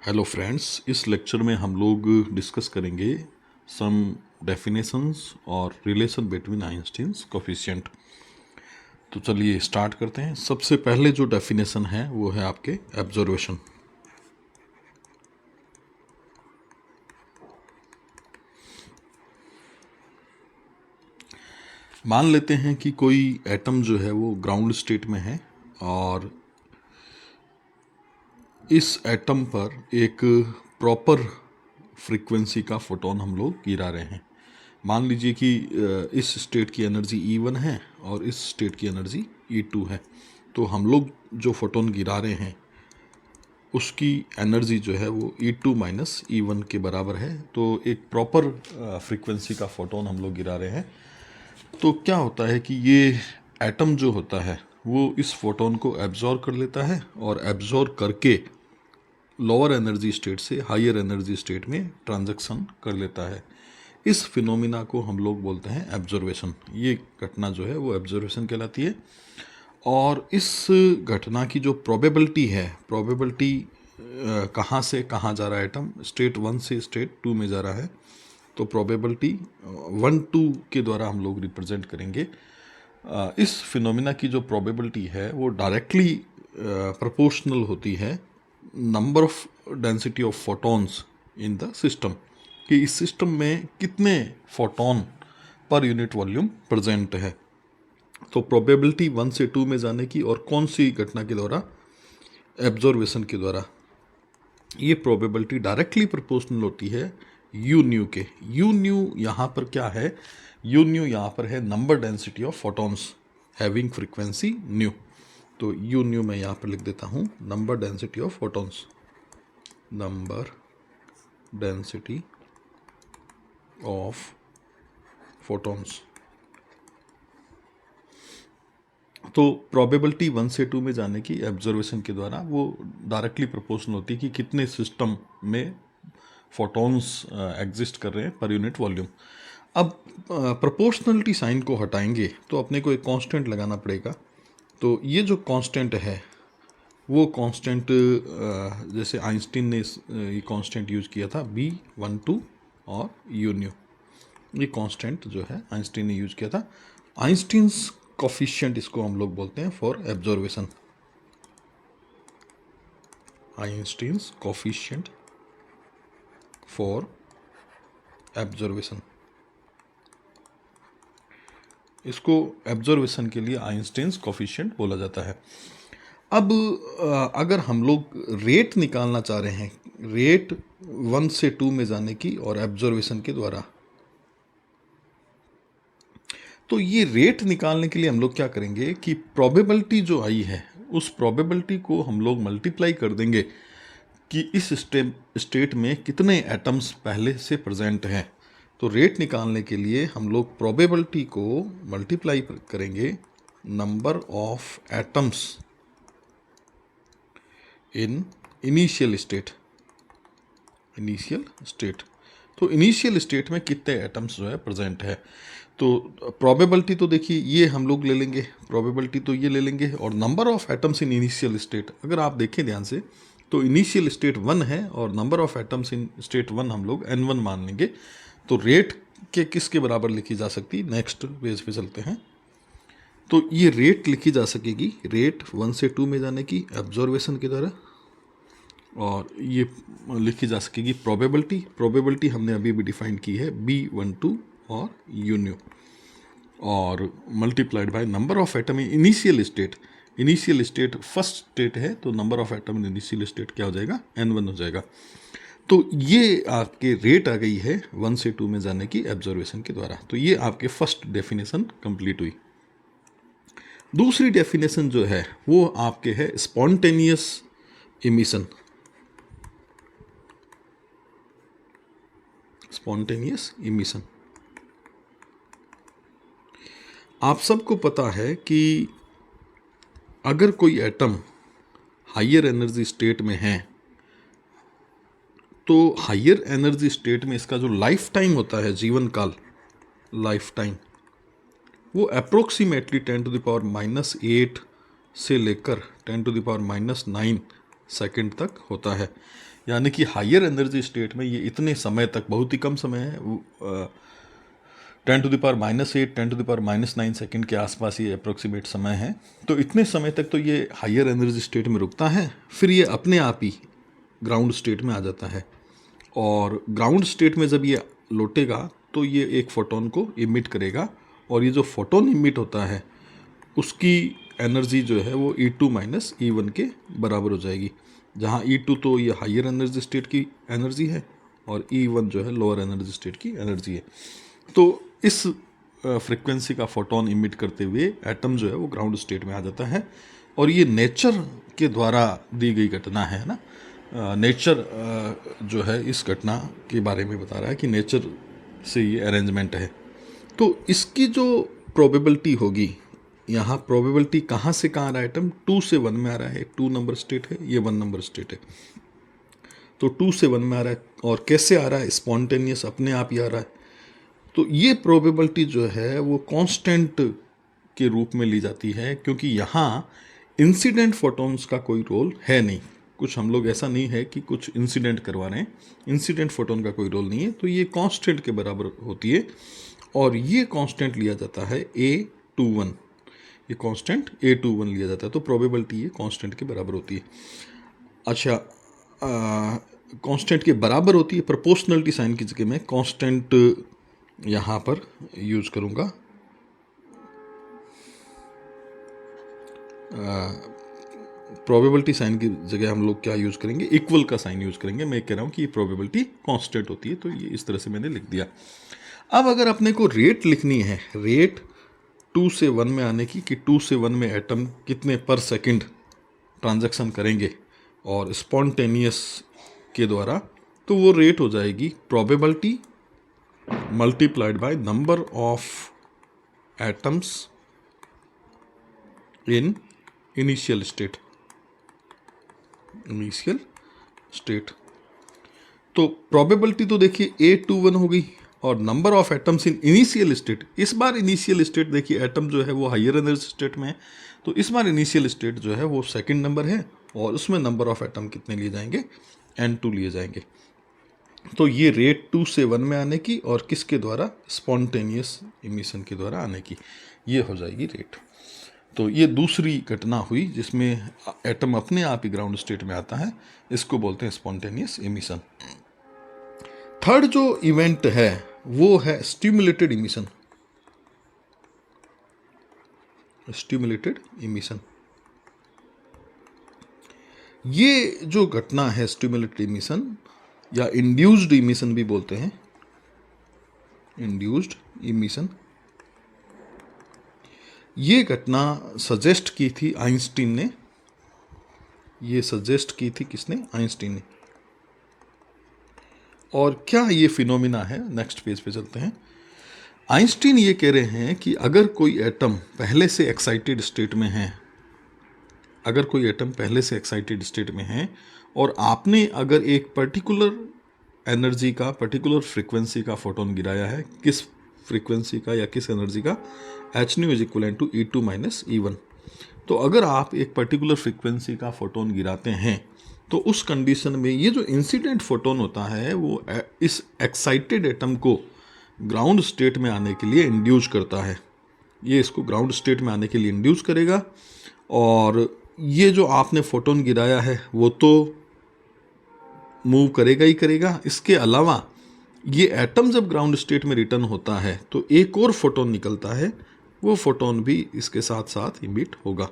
Hello friends, इस lecture में हम लोग डिस्कस करेंगे सम डेफिनेशंस और रिलेशन बिटवीन आइंस्टीन्स कोफिशिएंट। तो चलिए स्टार्ट करते हैं। सबसे पहले जो डेफिनेशन है वो है आपके ऑब्जर्वेशन। मान लेते हैं कि कोई एटम जो है वो ग्राउंड स्टेट में है और इस एटम पर एक प्रॉपर फ्रीक्वेंसी का फोटोन हम लोग गिरा रहे हैं। मान लीजिए कि इस स्टेट की एनर्जी E1 है और इस स्टेट की एनर्जी E2 है। तो हम लोग जो फोटोन गिरा रहे हैं उसकी एनर्जी जो है वो E2 माइनस E1 के बराबर है। तो एक प्रॉपर फ्रीक्वेंसी का फोटोन हम लोग गिरा रहे हैं। तो क्या होता है कि ये एटम जो होता है वो इस फोटोन को एब्जॉर्ब कर लेता है और एब्जॉर्ब करके लोअर एनर्जी स्टेट से हायर एनर्जी स्टेट में ट्रांजैक्शन कर लेता है। इस फिनोमिना को हम लोग बोलते हैं एब्जर्वेशन। ये घटना जो है वो एब्जर्वेशन कहलाती है। और इस घटना की जो प्रोबेबिलिटी है, प्रोबेबिलिटी कहाँ से कहाँ जा रहा है एटम, स्टेट 1 से स्टेट 2 में जा रहा है, तो प्रोबेबिलिटी 1-2 के द्वारा हम लोग रिप्रेजेंट करेंगे। इस फिनोमिना की जो प्रोबेबिलिटी है वो डायरेक्टली प्रोपोर्शनल होती है number of density of photons in the system, कि इस सिस्टम में कितने photon per unit volume present है। तो प्रोबेबिलिटी 1 से 2 में जाने की और कौन सी घटना के द्वारा, एब्जॉर्वेशन के द्वारा, ये प्रोबेबिलिटी डायरेक्टली प्रोपोर्शनल होती है यू न्यू के। यू न्यू यहाँ पर क्या है, यू न्यू यहाँ पर है number density of photons having frequency new. तो यू न्यू मैं यहाँ पर लिख देता हूँ number density of photons, number density of photons. तो प्रोबेबिलिटी 1 से 2 में जाने की ऑब्जर्वेशन के द्वारा वो डायरेक्टली प्रोपोर्शनल होती है कि कितने सिस्टम में फोटॉन्स एग्जिस्ट कर रहे हैं पर यूनिट वॉल्यूम। अब प्रोपोर्शनलिटी साइन को हटाएंगे तो अपने को एक कांस्टेंट लगाना पड़ेगा। तो ये जो कांस्टेंट है वो कांस्टेंट, जैसे आइंस्टीन ने ये कांस्टेंट यूज किया था B12 और यू न्यू, ये कांस्टेंट जो है आइंस्टीन ने यूज किया था। आइंस्टीन्स कोफिशिएंट इसको हम लोग बोलते हैं for absorption, Einstein's coefficient for absorption. इसको एब्जॉर्वेशन के लिए आइंस्टीन्स कोफिशिएंट बोला जाता है। अब अगर हम लोग रेट निकालना चाह रहे हैं, रेट 1 से 2 में जाने की और एब्जॉर्वेशन के द्वारा, तो ये रेट निकालने के लिए हम लोग क्या करेंगे कि प्रोबेबिलिटी जो आई है उस प्रोबेबिलिटी को हम लोग मल्टीप्लाई कर देंगे कि इस स्टेट में कितने एटम्स पहले से प्रेजेंट हैं। तो रेट निकालने के लिए हम लोग प्रोबेबिलिटी को मल्टीप्लाई करेंगे number of atoms in initial state, initial state. तो इनिशियल स्टेट में कितने एटम्स जो है प्रेजेंट है। तो प्रोबेबिलिटी तो देखिए ये हम लोग ले लेंगे, प्रोबेबिलिटी तो ये ले लेंगे, और number of atoms in initial state, अगर आप देखें ध्यान से तो इनिशियल स्टेट 1 है और number of atoms in state 1 हम लोग N1 मान लेंगे। तो रेट के किसके बराबर लिखी जा सकती है, नेक्स्ट पेज पे चलते हैं। तो ये रेट लिखी जा सकेगी, रेट 1 से 2 में जाने की ऑब्जर्वेशन के द्वारा, और ये लिखी जा सकेगी प्रोबेबिलिटी। प्रोबेबिलिटी हमने अभी भी डिफाइन की है B12 और यू न्यू, और multiplied by number of atom in initial state. Initial state first state है तो number of atom in initial state क्या हो जाएगा, N1 हो जाएगा। तो ये आपके रेट आ गई है 1 से 2 में जाने की ऑब्जर्वेशन के द्वारा। तो ये आपके फर्स्ट डेफिनेशन कंप्लीट हुई। दूसरी डेफिनेशन जो है वो आपके है स्पॉन्टेनियस इमिशन, स्पॉन्टेनियस इमिशन। आप सबको पता है कि अगर कोई एटम हायर एनर्जी स्टेट में है तो हायर एनर्जी स्टेट में इसका जो लाइफ टाइम होता है, जीवन काल, लाइफ टाइम, वो अप्रोक्सीमेटली 10⁻⁻8 से लेकर 10⁻⁹ सेकंड तक होता है। यानी कि हायर एनर्जी स्टेट में ये इतने समय तक, बहुत ही कम समय है, 10⁻⁻8 10⁻⁹ सेकंड के आसपास ये अप्रोक्सीमेट समय है। तो इतने समय तक तो ये हायर एनर्जी स्टेट में रुकता है, फिर ये अपने आप ही ग्राउंड स्टेट में आ जाता है। और ग्राउंड स्टेट में जब ये लौटेगा तो ये एक फोटोन को इमिट करेगा, और ये जो फोटोन इमिट होता है उसकी एनर्जी जो है वो E2 माइनस E1 के बराबर हो जाएगी, जहाँ E2 तो ये हायर एनर्जी स्टेट की एनर्जी है और E1 जो है लोअर एनर्जी स्टेट की एनर्जी है। तो इस फ्रिक्वेंसी का फोटोन इमिट करते हुए एटम जो है वो ग्राउंड स्टेट में आ जाता है। और ये नेचर के द्वारा दी गई घटना है ना। नेचर जो है इस घटना के बारे में बता रहा है कि नेचर से ये अरेंजमेंट है। तो इसकी जो प्रोबेबिलिटी होगी, यहाँ प्रोबेबिलिटी कहाँ से कहाँ आ रहा है, एटम 2 से 1 में आ रहा है, 2 नंबर स्टेट है, ये 1 नंबर स्टेट है। तो 2 से 1 में आ रहा है, और कैसे आ रहा है, स्पॉन्टेनियस अपने आप ही आ रहा है। तो ये प्रोबेबिलिटी जो है वो कांस्टेंट के रूप में ली जाती है, क्योंकि यहाँ इंसिडेंट फोटॉन्स का कोई रोल है नहीं। कुछ हम लोग ऐसा नहीं है कि कुछ इंसिडेंट करवा रहे हैं, इंसिडेंट फोटोन का कोई रोल नहीं है। तो ये कांस्टेंट के बराबर होती है, और ये कांस्टेंट लिया जाता है A21। ये कांस्टेंट A21 लिया जाता है, तो प्रोबेबिलिटी ये कांस्टेंट के बराबर होती है। अच्छा, कांस्टेंट के बराबर होती है, प्रोपोर्शनलिटी साइन की जगह मैं कांस्टेंट यहाँ पर यूज करूँगा। प्रोबेबिलिटी साइन की जगह हम लोग क्या यूज़ करेंगे, इक्वल का साइन यूज़ करेंगे। मैं कह रहा हूँ कि ये प्रोबेबिलिटी कांस्टेंट होती है, तो ये इस तरह से मैंने लिख दिया। अब अगर अपने को रेट लिखनी है, रेट 2 से 1 में आने की, कि 2 से 1 में एटम कितने पर सेकंड ट्रांजैक्शन करेंगे और स्पॉन्टेनियस के द्वारा, तो वो रेट हो जाएगी probability multiplied by number of atoms in initial state. तो प्रोबेबिलिटी तो देखिए A21 हो गई, और number of atoms in initial state, इस बार इनिशियल स्टेट देखिए एटम जो है वो हायर एनर्जी स्टेट में है, तो इस बार इनिशियल स्टेट जो है वो सेकंड नंबर है, और उसमें नंबर ऑफ एटम कितने लिए जाएंगे, N2 लिए जाएंगे। तो ये रेट 2 से 1 में आने की, और किसके द्वारा, स्पॉन्टेनियस इमिशन के द्वारा आने की, ये हो जाएगी रेट। तो ये दूसरी घटना हुई जिसमें एटम अपने आप ही ग्राउंड स्टेट में आता है, इसको बोलते हैं स्पॉन्टेनियस इमिशन। थर्ड जो इवेंट है वो है स्टिमुलेटेड इमिशन। स्टिमुलेटेड इमिशन, ये जो घटना है स्टिमुलेटेड इमिशन, या इंड्यूस्ड इमिशन भी बोलते हैं, इंड्यूस्ड इमिशन, ये घटना सजेस्ट की थी आइंस्टीन ने। ये सजेस्ट की थी किसने, आइंस्टीन ने। और क्या ये फिनोमिना है, नेक्स्ट पेज पे चलते हैं। आइंस्टीन ये कह रहे हैं कि अगर कोई एटम पहले से एक्साइटेड स्टेट में है, अगर कोई एटम पहले से एक्साइटेड स्टेट में है, और आपने अगर एक पर्टिकुलर एनर्जी का, पर्टिकुलर फ्रीक्वेंसी का फोटोन गिराया है, किस फ्रीक्वेंसी का या किस एनर्जी का, h nu is equal to E2 minus E1। तो अगर आप एक पर्टिकुलर फ्रीक्वेंसी का फोटोन गिराते हैं, तो उस कंडीशन में ये जो इंसिडेंट फोटोन होता है वो इस एक्साइटेड एटम को ग्राउंड स्टेट में आने के लिए इंड्यूस करता है। ये इसको ग्राउंड स्टेट में आने के लिए इंड्यूस करेगा, और ये जो आपने फोटोन गिराया है वो तो मूव करेगा ही करेगा। इसके अलावा ये एटम जब ग्राउंड स्टेट में रिटर्न होता है तो एक और फोटोन निकलता है, वो फोटोन भी इसके साथ साथ इमिट होगा।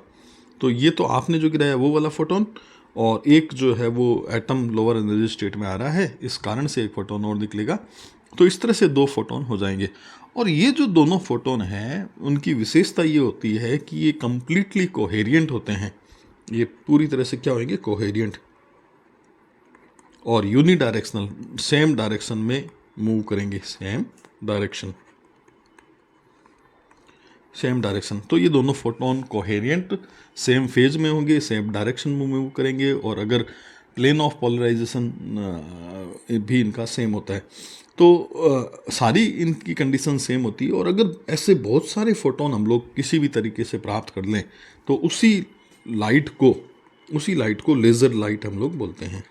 तो ये तो आपने जो गिराया वो वाला फोटोन, और एक जो है वो एटम लोअर एनर्जी स्टेट में आ रहा है, इस कारण से एक फोटोन और निकलेगा। तो इस तरह से 2 फोटोन हो जाएंगे। और ये जो दोनों फोटोन हैं उनकी विशेषता ये होती है कि ये कंप्लीटली कोहेरिएंट होते हैं। ये पूरी तरह से क्या होंगे, कोहेरिएंट, और यूनिडायरेक्शनल, सेम डायरेक्शन में मूव करेंगे, सेम डायरेक्शन। तो ये दोनों फोटोन कोहेरिएंट सेम फेज में होंगे, सेम डायरेक्शन में मूव करेंगे, और अगर प्लेन ऑफ पोलराइजेशन भी इनका सेम होता है, तो सारी इनकी कंडीशन सेम होती है। और अगर ऐसे बहुत सारे फोटोन हम लोग किसी भी तरीके से प्राप्त कर लें, तो उसी लाइट को उसी लाइट को लेज़र लाइट हम लोग बोलते हैं।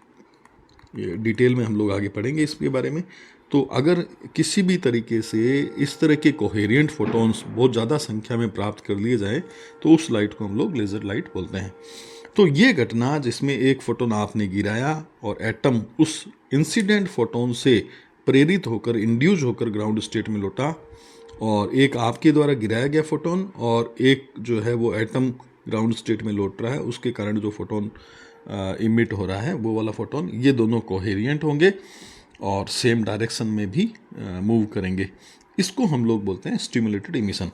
ये डिटेल में हम लोग आगे पढ़ेंगे इसके बारे में। तो अगर किसी भी तरीके से इस तरह के कोहेरेंट फोटॉन्स बहुत ज़्यादा संख्या में प्राप्त कर लिए जाए तो उस लाइट को हम लोग लेज़र लाइट बोलते हैं। तो ये घटना जिसमें एक फोटोन आपने गिराया और एटम उस इंसिडेंट फोटोन से प्रेरित होकर, इंड्यूस होकर ग्राउंड स्टेट में लौटा, और एक आपके द्वारा गिराया गया फोटोन और एक जो है वो एटम ग्राउंड स्टेट में लौट रहा है, उसके कारण जो फोटोन इमिट हो रहा है वो वाला फोटोन, ये दोनों कोहेरिएंट होंगे और सेम डायरेक्शन में भी मूव करेंगे। इसको हम लोग बोलते हैं स्टिमुलेटेड इमिशन।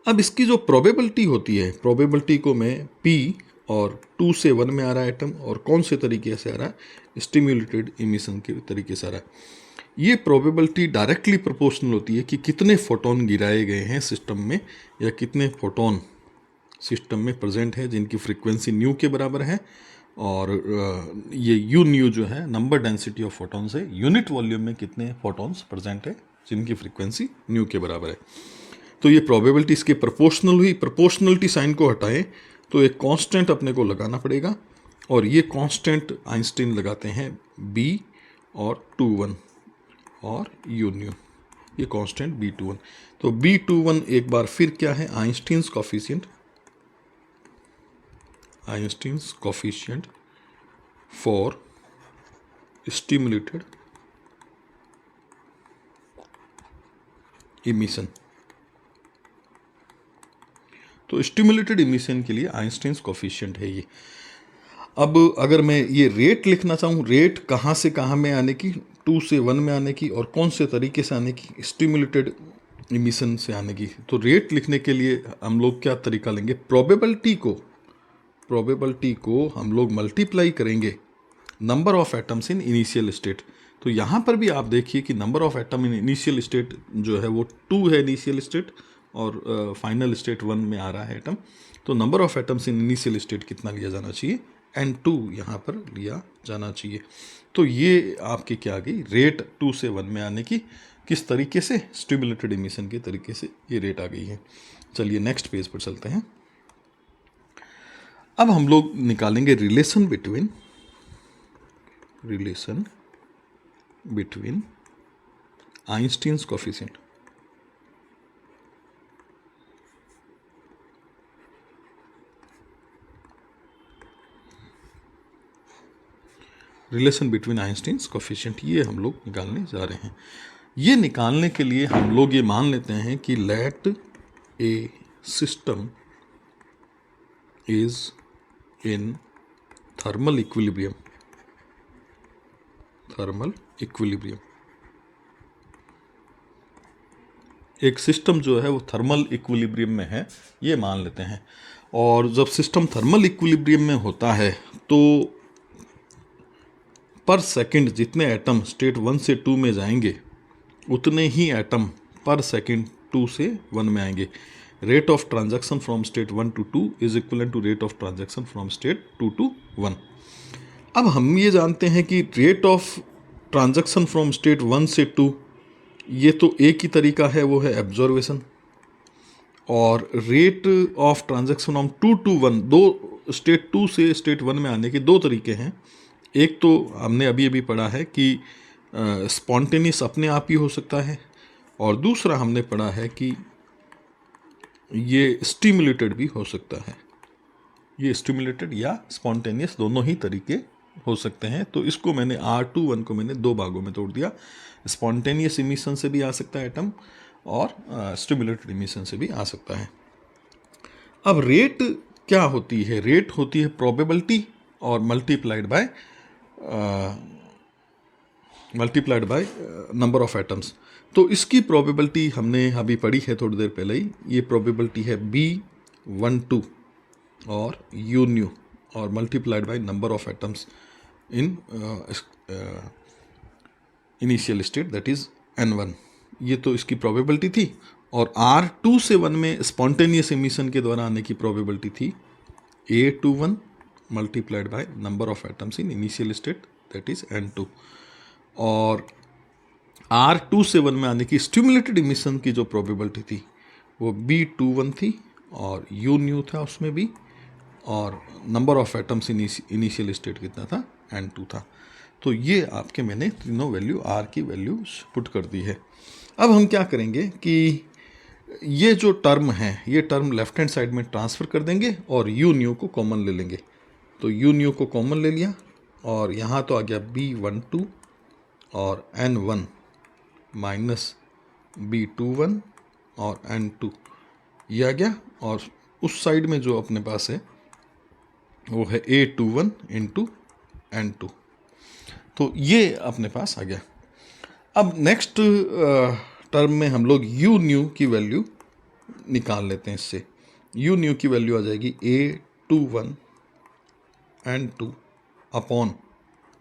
अब इसकी जो प्रोबेबिलिटी होती है, प्रोबेबिलिटी को मैं P और 2 से 1 में आ रहा है एटम, और कौन से तरीके से आ रहा है, स्टिमुलेटेड इमिशन के तरीके से आ रहा है। ये प्रोबेबिलिटी डायरेक्टली प्रोपोर्शनल होती है कि कितने फोटोन गिराए गए हैं सिस्टम में, या कितने फोटोन सिस्टम में प्रेजेंट है जिनकी फ्रीक्वेंसी न्यू के बराबर है, और ये यू न्यू जो है नंबर डेंसिटी ऑफ फोटोन से यूनिट वॉल्यूम में कितने फोटोन्स प्रेजेंट है जिनकी फ्रीक्वेंसी न्यू के बराबर है। तो ये प्रोबेबिलिटी इसके प्रोपोर्शनल हुई। प्रोपोर्शनलिटी साइन को हटाएं तो एक कांस्टेंट अपने को लगाना पड़ेगा, और ये कांस्टेंट आइंस्टीन लगाते हैं B और 2 1 और यू न्यू, ये कांस्टेंट B21। तो B21 एक बार फिर क्या है, Einstein's coefficient, Einstein's coefficient for stimulated emission. तो स्टिमुलेटेड इमिशन के लिए आइंस्टीन्स कोफिशिएंट है ये। अब अगर मैं ये रेट लिखना चाहूँ, रेट कहाँ से कहाँ में आने की, 2 से 1 में आने की, और कौन से तरीके से आने की, स्टिमुलेटेड इमिशन से आने की, तो रेट लिखने के लिए हम लोग क्या तरीका लेंगे, प्रोबेबिलिटी को हम लोग मल्टीप्लाई करेंगे number of atoms in initial state. तो यहाँ पर भी आप देखिए कि number of atom in initial state जो है वो 2 है इनिशियल स्टेट, और फाइनल स्टेट 1 में आ रहा है एटम। तो number of atoms in initial state कितना लिया जाना चाहिए, N2 यहाँ पर लिया जाना चाहिए। तो ये आपके क्या आ गई, रेट 2 से 1 में आने की, किस तरीके से, स्टिमुलेटेड इमिशन के तरीके से ये रेट आ गई है। चलिए नेक्स्ट पेज पर चलते हैं। अब हम लोग निकालेंगे relation between Einstein's coefficient. Relation between Einstein's coefficient, ये हम लोग निकालने जा रहे हैं। ये निकालने के लिए हम लोग ये मान लेते हैं कि let a system is in thermal equilibrium. एक सिस्टम जो है वो थर्मल इक्विलिब्रियम में है, ये मान लेते हैं। और जब सिस्टम थर्मल इक्विलिब्रियम में होता है तो पर सेकंड जितने एटम स्टेट 1 से 2 में जाएंगे उतने ही एटम पर सेकंड 2 से 1 में आएंगे। Rate of transaction from state 1 to 2 is equal to rate of transaction from state 2 to 1। अब हम ये जानते हैं कि rate of transaction from state 1 से 2, ये तो एक ही तरीका है, वो है एब्जॉर्वेशन। और rate of transaction from 2 to 1, दो स्टेट 2 से स्टेट 1 में आने के दो तरीके हैं। एक तो हमने अभी पढ़ा है कि स्पॉन्टेनियस अपने आप ही हो सकता है, और दूसरा हमने पढ़ा है कि ये स्टिमुलेटेड भी हो सकता है। ये स्टिमुलेटेड या स्पॉन्टेनियस दोनों ही तरीके हो सकते हैं। तो इसको मैंने R21 को मैंने दो भागों में तोड़ दिया। स्पॉन्टेनियस इमिशन से भी आ सकता है एटम, और स्टिमुलेटेड इमिशन से भी आ सकता है। अब रेट क्या होती है, रेट होती है प्रोबेबिलिटी और multiplied by number of atoms. तो इसकी प्रोबेबिलिटी हमने अभी पढ़ी है थोड़ी देर पहले ही। ये प्रोबेबिलिटी है B12 और यू न्यू, और multiplied by number of atoms in initial state, that is N1। ये तो इसकी प्रोबेबिलिटी थी। और R2 से 1 में स्पॉन्टेनियस इमिशन के द्वारा आने की प्रोबेबिलिटी थी A21 multiplied by number of atoms in initial state, that is N2। और R2 से 1 में आने की स्टिमुलेटेड इमिशन की जो प्रोबेबिलिटी थी वो B21 थी, और यू न्यू था उसमें भी, और number of atoms initial state कितना था, n2 था। तो ये आपके मैंने तीनों वैल्यू r की वैल्यूज पुट कर दी है। अब हम क्या करेंगे कि ये जो टर्म है ये टर्म लेफ्ट हैंड साइड में ट्रांसफ़र कर देंगे और यू न्यू को कॉमन ले लेंगे। तो यू न्यू को कॉमन ले लिया और यहाँ तो आ गया B12 और N1 माइनस B21 और N2 ये आ गया, और उस साइड में जो अपने पास है वो है A21 इंटू N2। तो ये अपने पास आ गया। अब नेक्स्ट टर्म में हम लोग यू न्यू की वैल्यू निकाल लेते हैं। इससे यू न्यू की वैल्यू आ जाएगी A21 N2 अपॉन,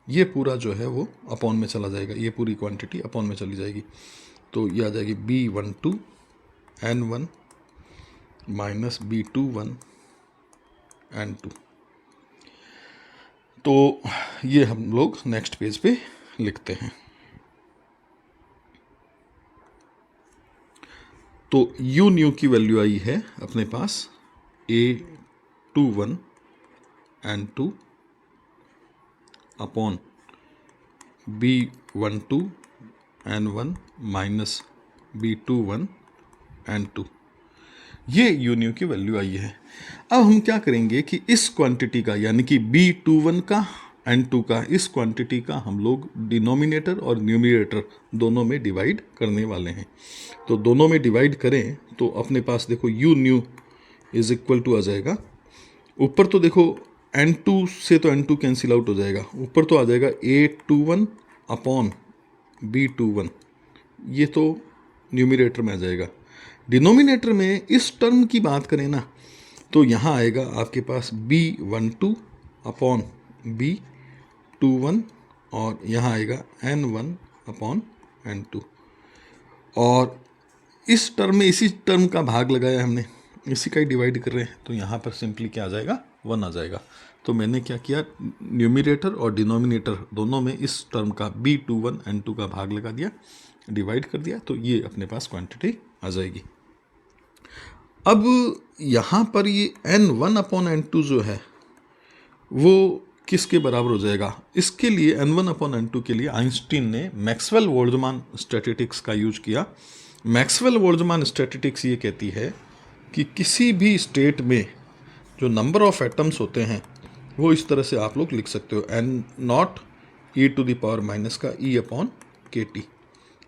ये पूरा जो है वो अपॉन में चला जाएगा, ये पूरी क्वांटिटी अपॉन में चली जाएगी। तो ये आ जाएगी B12 N1 minus B21 N2। तो ये हम लोग नेक्स्ट पेज पे लिखते हैं। तो यू न्यू की वैल्यू आई है अपने पास A21 N2 upon B12 N1 minus B21 N2, ये यू न्यू की वैल्यू आई है। अब हम क्या करेंगे कि इस क्वांटिटी का यानी कि B21 का N2 का इस क्वांटिटी का हम लोग डिनोमिनेटर और न्यूमरेटर दोनों में डिवाइड करने वाले हैं। तो दोनों में डिवाइड करें तो अपने पास देखो u nu is equal to आ जाएगा, ऊपर तो देखो N2 से तो N2 कैंसिल आउट हो जाएगा, ऊपर तो आ जाएगा A21 अपॉन B21, ये तो न्यूमरेटर में आ जाएगा। डिनोमिनेटर में इस टर्म की बात करें ना तो यहाँ आएगा आपके पास B12 अपॉन B21 और यहाँ आएगा N1 अपॉन N2, और इस टर्म में इसी टर्म का भाग लगाया हमने, इसी का ही डिवाइड कर रहे हैं। तो यहाँ पर सिंपली क्या आ जाएगा, 1 आ जाएगा। तो मैंने क्या किया, न्यूमरेटर और डिनोमिनेटर दोनों में इस टर्म का B21 N2 का भाग लगा दिया, डिवाइड कर दिया, तो ये अपने पास क्वांटिटी आ जाएगी। अब यहाँ पर ये N1 अपॉन N2 जो है वो किसके बराबर हो जाएगा, इसके लिए N1 अपॉन N2 के लिए आइंस्टीन ने मैक्सवेल बोल्ट्जमान स्टैटिस्टिक्स का यूज किया। मैक्सवेल बोल्ट्जमान स्टैटिस्टिक्स ये कहती है कि किसी भी स्टेट में जो नंबर ऑफ एटम्स होते हैं वो इस तरह से आप लोग लिख सकते हो, N0 e to the power minus का E अपॉन KT।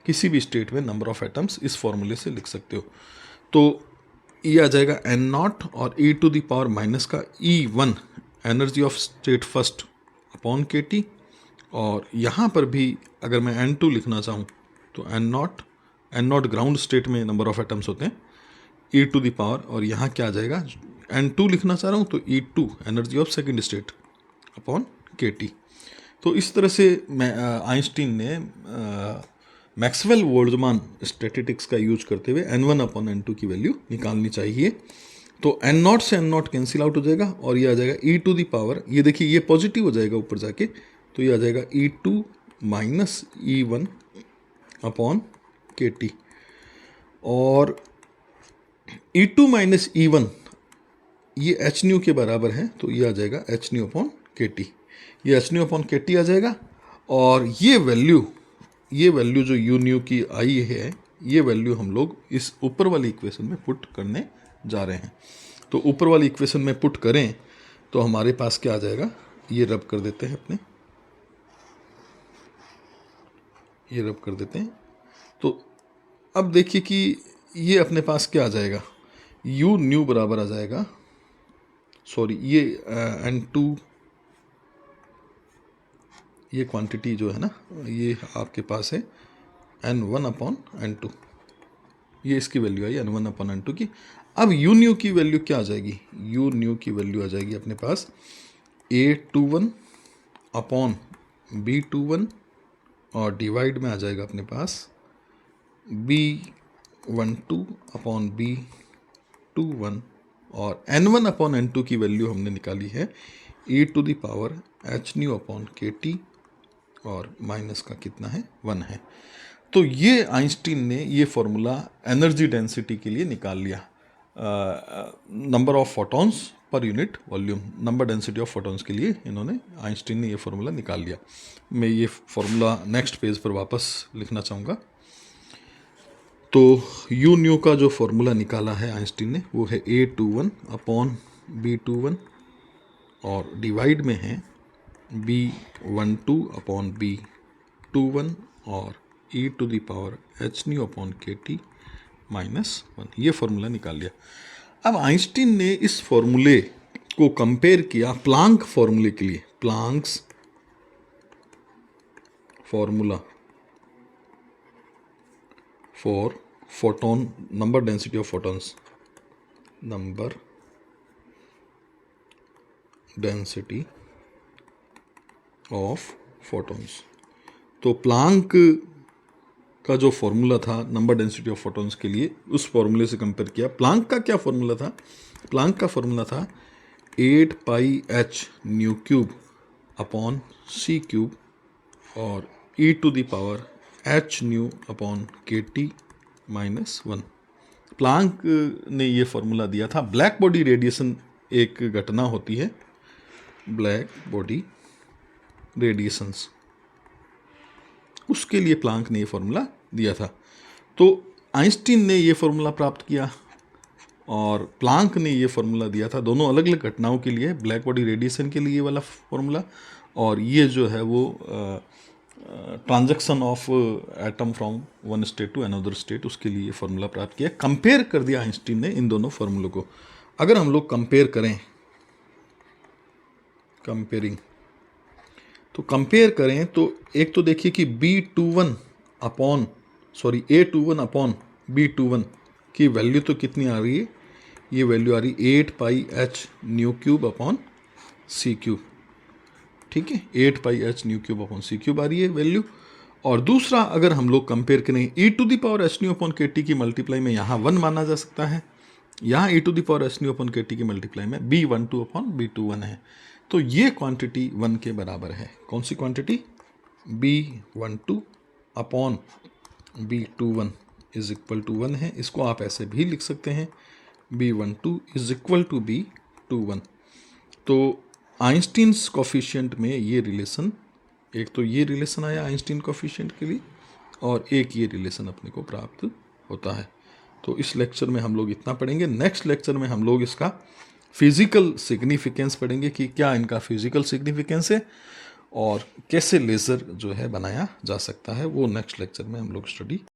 किसी भी स्टेट में नंबर ऑफ एटम्स इस फॉर्मूले से लिख सकते हो। तो ये आ जाएगा N0 और e to the power minus का E1 energy of state first upon KT, और यहाँ पर भी अगर मैं N2 लिखना चाहूँ तो N0 ग्राउंड स्टेट में नंबर ऑफ एटम्स होते हैं e टू द पावर, और यहाँ क्या आ जाएगा, N2 लिखना चाह रहा हूँ तो E2 energy of second state upon KT। तो इस तरह से आइंस्टीन ने मैक्सवेल बोल्ट्जमान स्टैटिस्टिक्स का यूज करते हुए N1 अपॉन N2 की वैल्यू निकालनी चाहिए। तो N0 से N0 कैंसिल आउट हो जाएगा और ये आ जाएगा e टू द पावर, ये देखिए ये पॉजिटिव हो जाएगा ऊपर जाके, तो ये आ जाएगा E2 minus E1 upon KT, और E2 माइनस E1 ये एच न्यू के बराबर है, तो ये आ जाएगा एच न्यू अपॉन KT, ये एच न्यू अपॉन KT आ जाएगा। और ये वैल्यू जो यू न्यू की आई है, ये वैल्यू हम लोग इस ऊपर वाली इक्वेशन में पुट करने जा रहे हैं। तो ऊपर वाली इक्वेशन में पुट करें तो हमारे पास क्या आ जाएगा, ये रब कर देते हैं अपने, ये रब कर देते हैं। तो अब देखिए कि ये अपने पास क्या आ जाएगा, यू न्यू बराबर आ जाएगा, सॉरी ये N2, ये क्वांटिटी जो है ना ये आपके पास है N1 अपॉन N2, ये इसकी वैल्यू आई N1 अपॉन N2 की। अब यू न्यू की वैल्यू क्या आ जाएगी, यू न्यू की वैल्यू आ जाएगी अपने पास A21 अपॉन B21 और डिवाइड में आ जाएगा अपने पास B12 अपॉन B21, और N1 अपॉन N2 की वैल्यू हमने निकाली है e to the power h nu upon KT, और माइनस का कितना है, 1 है। तो ये आइंस्टीन ने ये फॉर्मूला एनर्जी डेंसिटी के लिए निकाल लिया, number of photons per unit volume, number density of photons के लिए इन्होंने, आइंस्टीन ने ये फार्मूला निकाल लिया। मैं ये फार्मूला नेक्स्ट पेज पर वापस लिखना चाहूँगा। तो यू न्यू का जो फार्मूला निकाला है आइंस्टीन ने वो है A21 अपॉन B21 और डिवाइड में है B12 अपॉन B21 और e to the power h nu upon KT minus 1, ये फार्मूला निकाल लिया। अब आइंस्टीन ने इस फार्मूले को कंपेयर किया प्लांक फार्मूले के लिए, Planck's formula for photon number density of photons, number density of photons। तो प्लांक का जो फॉर्मूला था नंबर डेंसिटी ऑफ फोटॉन्स के लिए, उस फॉर्मूले से कंपेयर किया। प्लांक का क्या फॉर्मूला था? प्लांक का फॉर्मूला था 8 pi h nu cube upon c cube और e to the power h nu upon KT minus 1। Planck ने ये फॉर्मूला दिया था। ब्लैक बॉडी रेडिएशन एक घटना होती है, ब्लैक बॉडी रेडिएशंस, उसके लिए प्लांक ने ये फॉर्मूला दिया था। तो आइंस्टीन ने ये फॉर्मूला प्राप्त किया और प्लांक ने ये फॉर्मूला दिया था, दोनों अलग अलग घटनाओं के लिए, ब्लैक बॉडी रेडिएशन के लिए ये वाला फॉर्मूला, और ये जो है वो transaction of atom from one state to another state, उसके लिए फार्मूला प्राप्त किया। कंपेयर कर दिया आइंस्टीन ने इन दोनों फार्मूलों को। अगर हम लोग कंपेयर करें, कंपेयरिंग, तो कंपेयर करें तो एक तो देखिए कि A21 अपॉन B21 की वैल्यू तो कितनी आ रही है? ये वैल्यू आ रही 8 pi h nu cube upon c cube, ठीक है, 8 pi h nu cube upon c cube आ रही है वैल्यू। और दूसरा अगर हम लोग कंपेयर करें e to the power h nu upon KT की मल्टीप्लाई में यहाँ 1 माना जा सकता है, यहाँ e to the power h nu upon KT की मल्टीप्लाई में B12 अपॉन B21 है। तो ये क्वांटिटी 1 के बराबर है। कौन सी quantity? B12 upon B21 is equal to 1 है। इसको आप ऐसे भी लिख सकते हैं, B12 is equal to B21। तो आइंस्टीन्स कोफिशिएंट में ये रिलेशन, एक तो ये रिलेशन आया आइंस्टीन कोफिशिएंट के लिए, और एक ये रिलेशन अपने को प्राप्त होता है। तो इस लेक्चर में हम लोग इतना पढ़ेंगे। नेक्स्ट लेक्चर में हम लोग इसका फिजिकल सिग्निफिकेंस पढ़ेंगे कि क्या इनका फिजिकल सिग्निफिकेंस है और कैसे लेज़र जो है बनाया जा सकता है, वो नेक्स्ट लेक्चर में हम लोग स्टडी